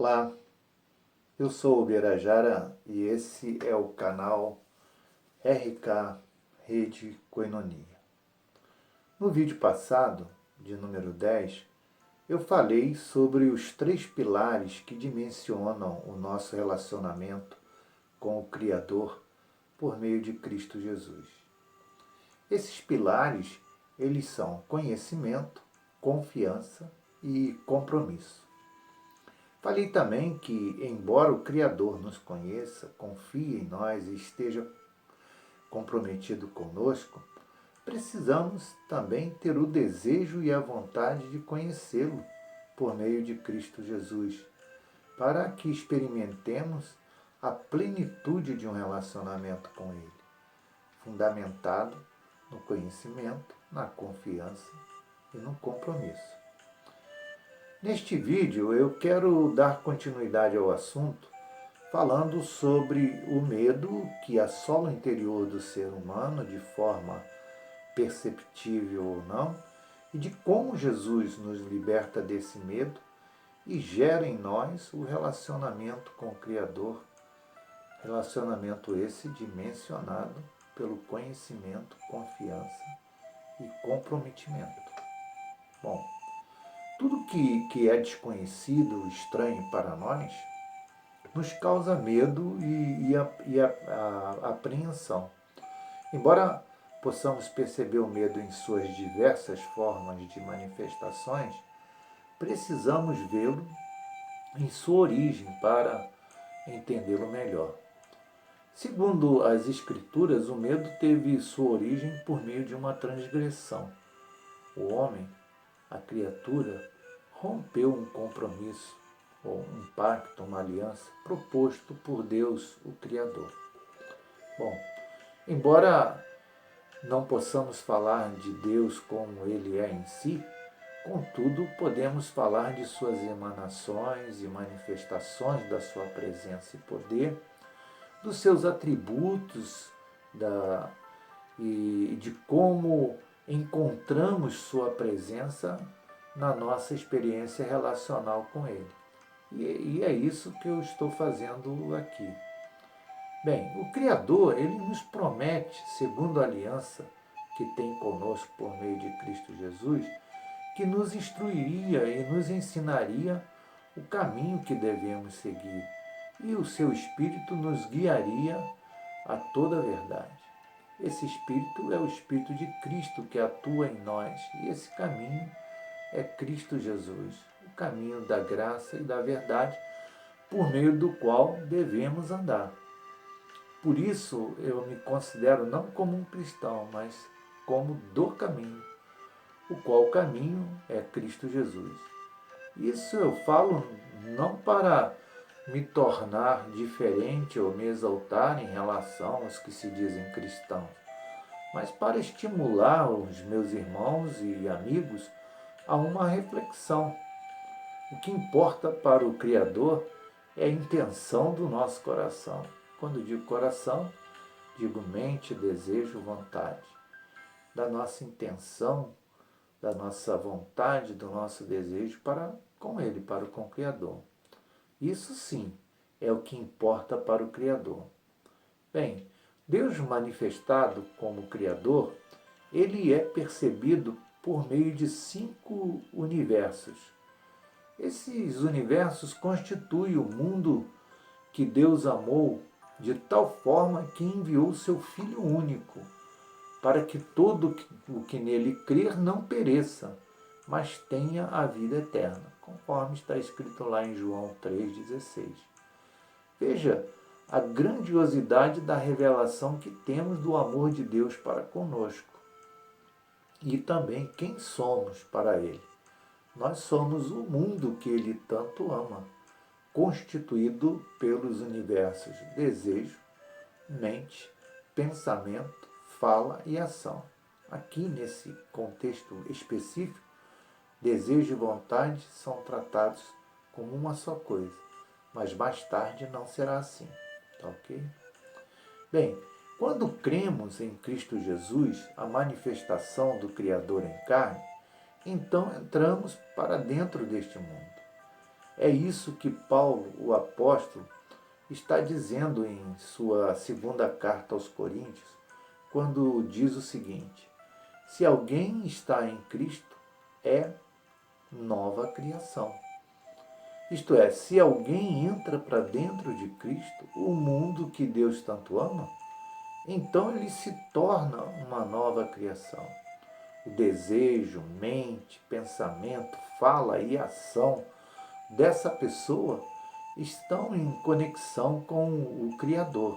Olá, eu sou o Birajara e esse é o canal RK Rede Koinonia. No vídeo passado, de número 10, eu falei sobre os 3 pilares que dimensionam o nosso relacionamento com o Criador por meio de Cristo Jesus. Esses pilares, eles são conhecimento, confiança e compromisso. Falei também que, embora o Criador nos conheça, confie em nós e esteja comprometido conosco, precisamos também ter o desejo e a vontade de conhecê-lo por meio de Cristo Jesus, para que experimentemos a plenitude de um relacionamento com Ele, fundamentado no conhecimento, na confiança e no compromisso. Neste vídeo eu quero dar continuidade ao assunto, falando sobre o medo que assola o interior do ser humano de forma perceptível ou não, e de como Jesus nos liberta desse medo e gera em nós o relacionamento com o Criador, relacionamento esse dimensionado pelo conhecimento, confiança e comprometimento. Bom, tudo que é desconhecido, estranho para nós, nos causa medo e a apreensão. Embora possamos perceber o medo em suas diversas formas de manifestações, precisamos vê-lo em sua origem para entendê-lo melhor. Segundo as Escrituras, o medo teve sua origem por meio de uma transgressão. O homem, a criatura, rompeu um compromisso, ou um pacto, uma aliança, proposto por Deus, o Criador. Bom, embora não possamos falar de Deus como Ele é em si, contudo, podemos falar de suas emanações e manifestações da sua presença e poder, dos seus atributos e de como encontramos sua presença na nossa experiência relacional com Ele. E é isso que eu estou fazendo aqui. Bem, o Criador, Ele nos promete, segundo a aliança que tem conosco por meio de Cristo Jesus, que nos instruiria e nos ensinaria o caminho que devemos seguir, e o seu Espírito nos guiaria a toda a verdade. Esse Espírito é o Espírito de Cristo que atua em nós, e esse caminho é Cristo Jesus, o caminho da graça e da verdade, por meio do qual devemos andar. Por isso eu me considero não como um cristão, mas como do caminho, o qual caminho é Cristo Jesus. Isso eu falo não para me tornar diferente ou me exaltar em relação aos que se dizem cristãos, mas para estimular os meus irmãos e amigos a uma reflexão. O que importa para o Criador é a intenção do nosso coração. Quando digo coração, digo mente, desejo, vontade. Da nossa intenção, da nossa vontade, do nosso desejo para com Ele, para com o Criador. Isso sim é o que importa para o Criador. Bem, Deus manifestado como Criador, Ele é percebido por meio de 5 universos. Esses universos constituem o mundo que Deus amou de tal forma que enviou seu Filho único, para que todo o que nele crer não pereça, mas tenha a vida eterna, conforme está escrito lá em João 3,16. Veja a grandiosidade da revelação que temos do amor de Deus para conosco e também quem somos para Ele. Nós somos o mundo que Ele tanto ama, constituído pelos universos desejo, mente, pensamento, fala e ação. Aqui, nesse contexto específico, desejo e vontade são tratados como uma só coisa, mas mais tarde não será assim, tá ok? Bem, quando cremos em Cristo Jesus, a manifestação do Criador em carne, então entramos para dentro deste mundo. É isso que Paulo, o apóstolo, está dizendo em sua segunda carta aos Coríntios, quando diz o seguinte: se alguém está em Cristo, é nova criação. Isto é, se alguém entra para dentro de Cristo, o mundo que Deus tanto ama, então ele se torna uma nova criação. O desejo, mente, pensamento, fala e ação dessa pessoa estão em conexão com o Criador,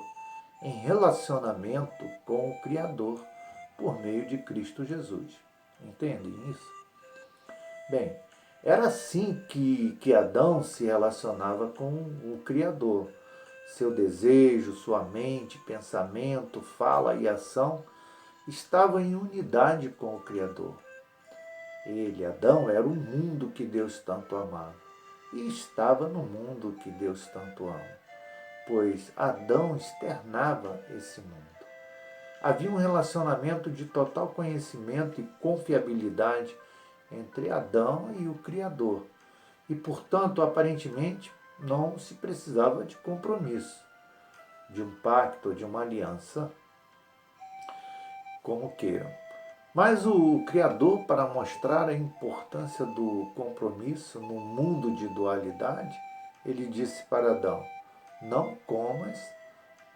em relacionamento com o Criador, por meio de Cristo Jesus. Entendem isso? Bem, era assim que Adão se relacionava com o Criador. Seu desejo, sua mente, pensamento, fala e ação estavam em unidade com o Criador. Ele, Adão, era o mundo que Deus tanto amava e estava no mundo que Deus tanto ama, pois Adão externava esse mundo. Havia um relacionamento de total conhecimento e confiabilidade entre Adão e o Criador, e, portanto, aparentemente, não se precisava de compromisso, de um pacto, de uma aliança, como queiram. Mas o Criador, para mostrar a importância do compromisso no mundo de dualidade, ele disse para Adão: não comas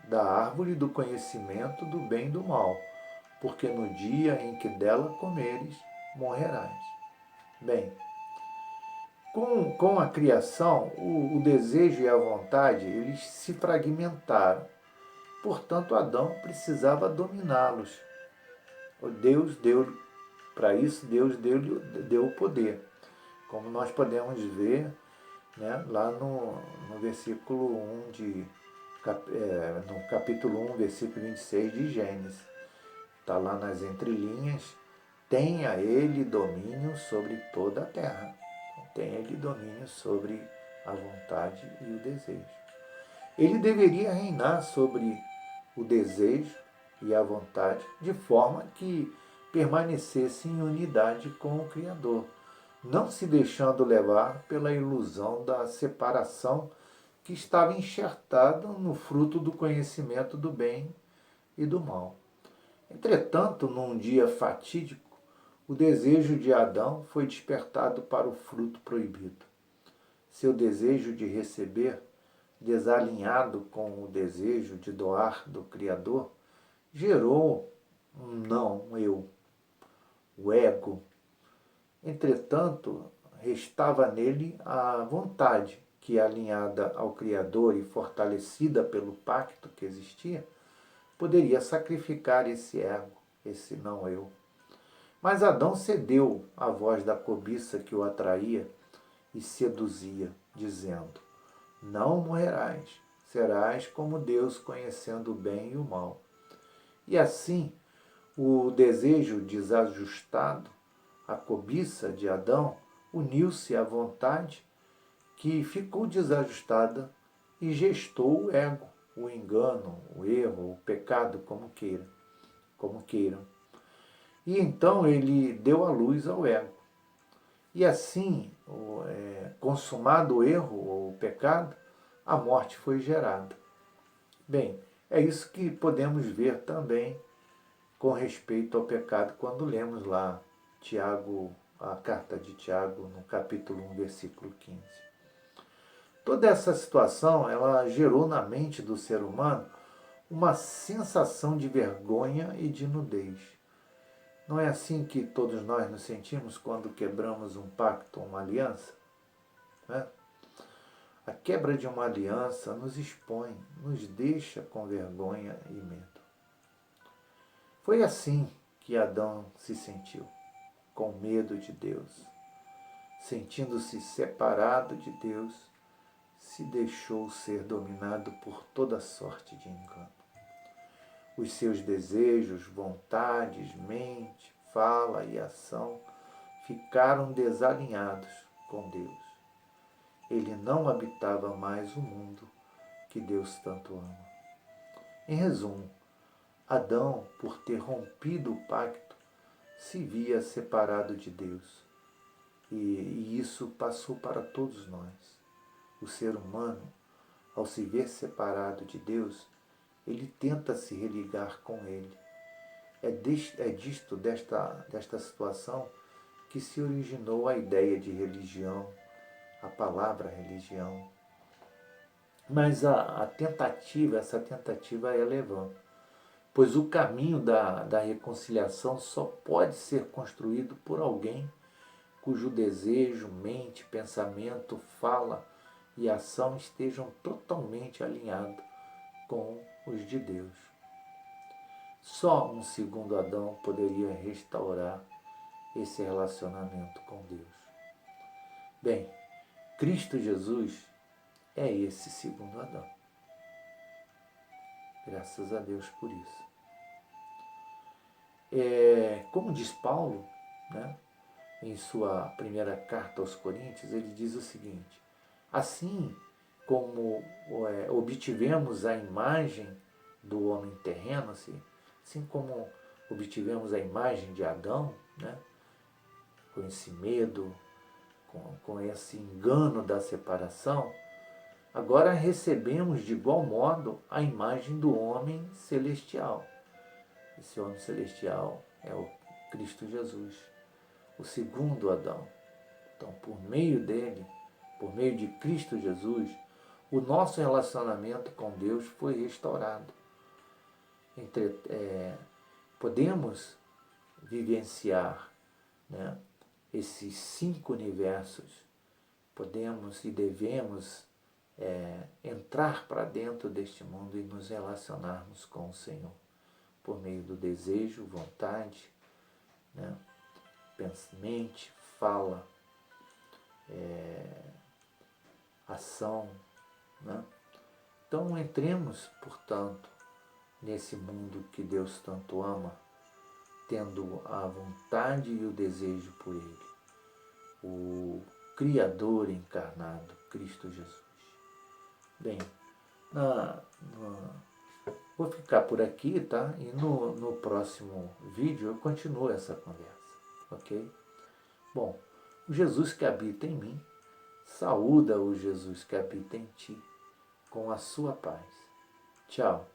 da árvore do conhecimento do bem e do mal, porque no dia em que dela comeres, morrerás. Bem, com a criação, o desejo e a vontade, eles se fragmentaram. Portanto, Adão precisava dominá-los. Deus deu, para isso, Deus deu o poder. Como nós podemos ver, né, lá no versículo 1 no capítulo 1, versículo 26 de Gênesis. Está lá nas entrelinhas: tenha ele domínio sobre toda a terra. Tenha ele domínio sobre a vontade e o desejo. Ele deveria reinar sobre o desejo e a vontade, de forma que permanecesse em unidade com o Criador, não se deixando levar pela ilusão da separação que estava enxertada no fruto do conhecimento do bem e do mal. Entretanto, num dia fatídico, o desejo de Adão foi despertado para o fruto proibido. Seu desejo de receber, desalinhado com o desejo de doar do Criador, gerou um não eu, o ego. Entretanto, restava nele a vontade que, alinhada ao Criador e fortalecida pelo pacto que existia, poderia sacrificar esse ego, esse não eu. Mas Adão cedeu à voz da cobiça que o atraía e seduzia, dizendo: não morrerás, serás como Deus, conhecendo o bem e o mal. E assim, o desejo desajustado, a cobiça de Adão, uniu-se à vontade que ficou desajustada e gestou o ego, o engano, o erro, o pecado, como queiram. E então ele deu a luz ao ego. E assim, consumado o erro ou o pecado, a morte foi gerada. Bem, é isso que podemos ver também com respeito ao pecado quando lemos lá Tiago, a carta de Tiago, no capítulo 1, versículo 15. Toda essa situação, ela gerou na mente do ser humano uma sensação de vergonha e de nudez. Não é assim que todos nós nos sentimos quando quebramos um pacto, uma aliança? Né? A quebra de uma aliança nos expõe, nos deixa com vergonha e medo. Foi assim que Adão se sentiu, com medo de Deus. Sentindo-se separado de Deus, se deixou ser dominado por toda sorte de engano. Os seus desejos, vontades, mente, fala e ação ficaram desalinhados com Deus. Ele não habitava mais o mundo que Deus tanto ama. Em resumo, Adão, por ter rompido o pacto, se via separado de Deus. E isso passou para todos nós. o ser humano, ao se ver separado de Deus, ele tenta se religar com Ele. É desta situação que se originou a ideia de religião, a palavra religião. Mas essa tentativa é levã, pois o caminho da reconciliação só pode ser construído por alguém cujo desejo, mente, pensamento, fala e ação estejam totalmente alinhados com os de Deus. Só um segundo Adão poderia restaurar esse relacionamento com Deus. Bem, Cristo Jesus é esse segundo Adão. Graças a Deus por isso. Como diz Paulo, né, em sua primeira carta aos Coríntios, ele diz o seguinte: assim como obtivemos a imagem do homem terreno, assim como obtivemos a imagem de Adão, né, com esse medo, com esse engano da separação, agora recebemos de igual modo a imagem do homem celestial. Esse homem celestial é o Cristo Jesus, o segundo Adão. Então, por meio dele, por meio de Cristo Jesus, o nosso relacionamento com Deus foi restaurado. Podemos vivenciar, né, esses 5 universos, podemos e devemos entrar para dentro deste mundo e nos relacionarmos com o Senhor, por meio do desejo, vontade, né, mente, fala, ação, né? Então entremos, portanto, nesse mundo que Deus tanto ama, tendo a vontade e o desejo por Ele, o Criador encarnado, Cristo Jesus. Bem, vou ficar por aqui, tá? E no próximo vídeo eu continuo essa conversa, ok? Bom, o Jesus que habita em mim, saúda o Jesus que habita em ti, com a sua paz. Tchau.